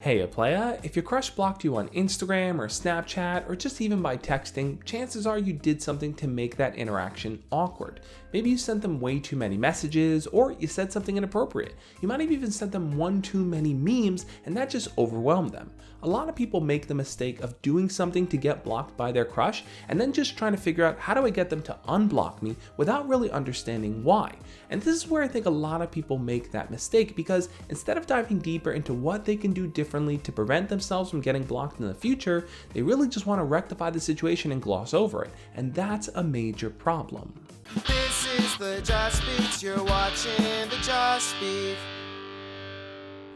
Hey, playa, if your crush blocked you on Instagram or Snapchat or just even by texting, chances are you did something to make that interaction awkward. Maybe you sent them way too many messages or you said something inappropriate. You might have even sent them one too many memes and that just overwhelmed them. A lot of people make the mistake of doing something to get blocked by their crush and then just trying to figure out how do I get them to unblock me without really understanding why. And this is where I think a lot of people make that mistake because instead of diving deeper into what they can do differently to prevent themselves from getting blocked in the future, they really just want to rectify the situation and gloss over it. And that's a major problem. This is the Just Beef. You're watching the Just Beef.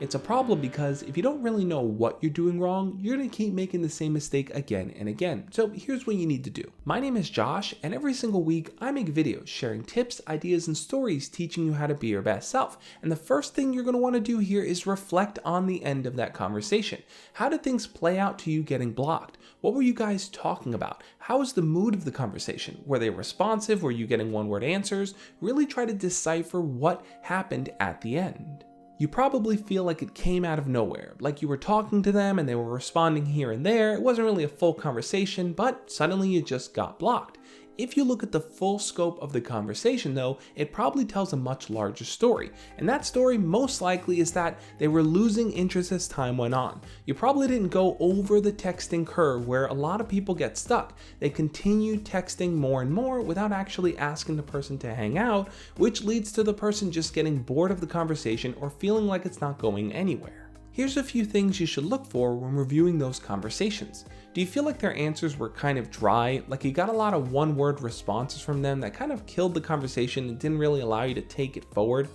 It's a problem because if you don't really know what you're doing wrong, you're going to keep making the same mistake again and again. So here's what you need to do. My name is Josh, and every single week I make videos sharing tips, ideas, and stories teaching you how to be your best self. And the first thing you're going to want to do here is reflect on the end of that conversation. How did things play out to you getting blocked? What were you guys talking about? How was the mood of the conversation? Were they responsive? Were you getting one-word answers? Really try to decipher what happened at the end. You probably feel like it came out of nowhere, like you were talking to them and they were responding here and there. It wasn't really a full conversation, but suddenly you just got blocked. If you look at the full scope of the conversation though, it probably tells a much larger story. And that story most likely is that they were losing interest as time went on. You probably didn't go over the texting curve where a lot of people get stuck. They continue texting more and more without actually asking the person to hang out, which leads to the person just getting bored of the conversation or feeling like it's not going anywhere. Here's a few things you should look for when reviewing those conversations. Do you feel like their answers were kind of dry, like you got a lot of one-word responses from them that kind of killed the conversation and didn't really allow you to take it forward?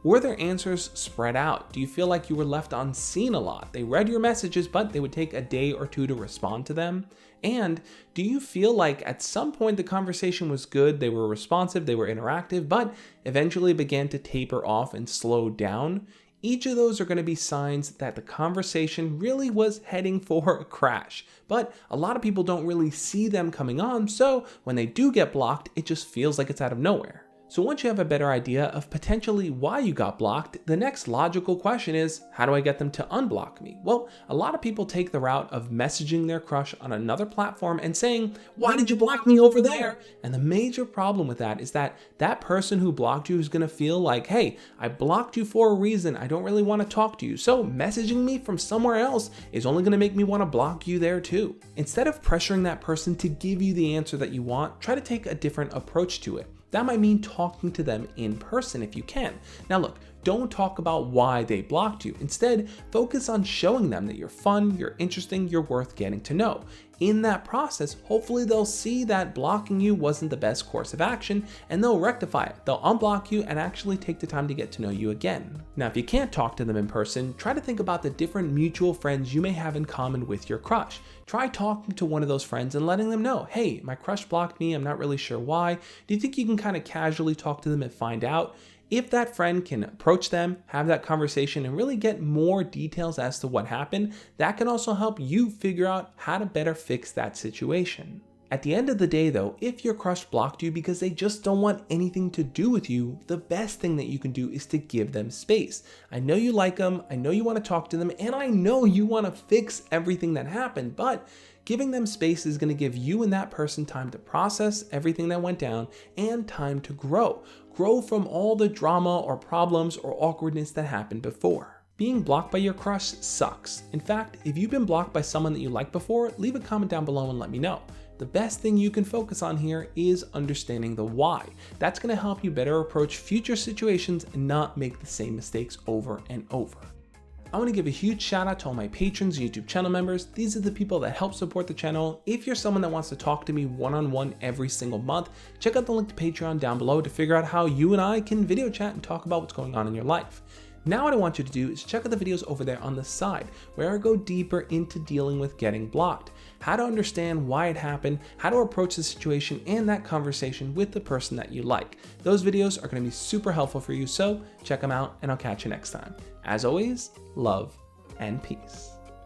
Were their answers spread out? Do you feel like you were left unseen a lot? They read your messages, but they would take a day or two to respond to them? And do you feel like at some point the conversation was good, they were responsive, they were interactive, but eventually began to taper off and slow down? Each of those are going to be signs that the conversation really was heading for a crash, but a lot of people don't really see them coming on, so when they do get blocked, it just feels like it's out of nowhere. So once you have a better idea of potentially why you got blocked, the next logical question is, how do I get them to unblock me? Well, a lot of people take the route of messaging their crush on another platform and saying, why did you block me over there? And the major problem with that is that that person who blocked you is going to feel like, hey, I blocked you for a reason. I don't really want to talk to you. So messaging me from somewhere else is only going to make me want to block you there too. Instead of pressuring that person to give you the answer that you want, try to take a different approach to it. That might mean talking to them in person if you can. Now look, don't talk about why they blocked you. Instead, focus on showing them that you're fun, you're interesting, you're worth getting to know. In that process, hopefully they'll see that blocking you wasn't the best course of action and they'll rectify it. They'll unblock you and actually take the time to get to know you again. Now, if you can't talk to them in person, try to think about the different mutual friends you may have in common with your crush. Try talking to one of those friends and letting them know, hey, my crush blocked me, I'm not really sure why. Do you think you can kind of casually talk to them and find out? If that friend can approach them, have that conversation, and really get more details as to what happened, that can also help you figure out how to better fix that situation. At the end of the day though, if your crush blocked you because they just don't want anything to do with you, the best thing that you can do is to give them space. I know you like them, I know you want to talk to them, and I know you want to fix everything that happened, but giving them space is going to give you and that person time to process everything that went down and time to grow. Grow from all the drama or problems or awkwardness that happened before. Being blocked by your crush sucks. In fact, if you've been blocked by someone that you liked before, leave a comment down below and let me know. The best thing you can focus on here is understanding the why. That's going to help you better approach future situations and not make the same mistakes over and over. I want to give a huge shout out to all my patrons and YouTube channel members. These are the people that help support the channel. If you're someone that wants to talk to me one-on-one every single month, check out the link to Patreon down below to figure out how you and I can video chat and talk about what's going on in your life. Now what I want you to do is check out the videos over there on the side where I go deeper into dealing with getting blocked, how to understand why it happened, how to approach the situation and that conversation with the person that you like. Those videos are going to be super helpful for you, so check them out and I'll catch you next time. As always, love and peace.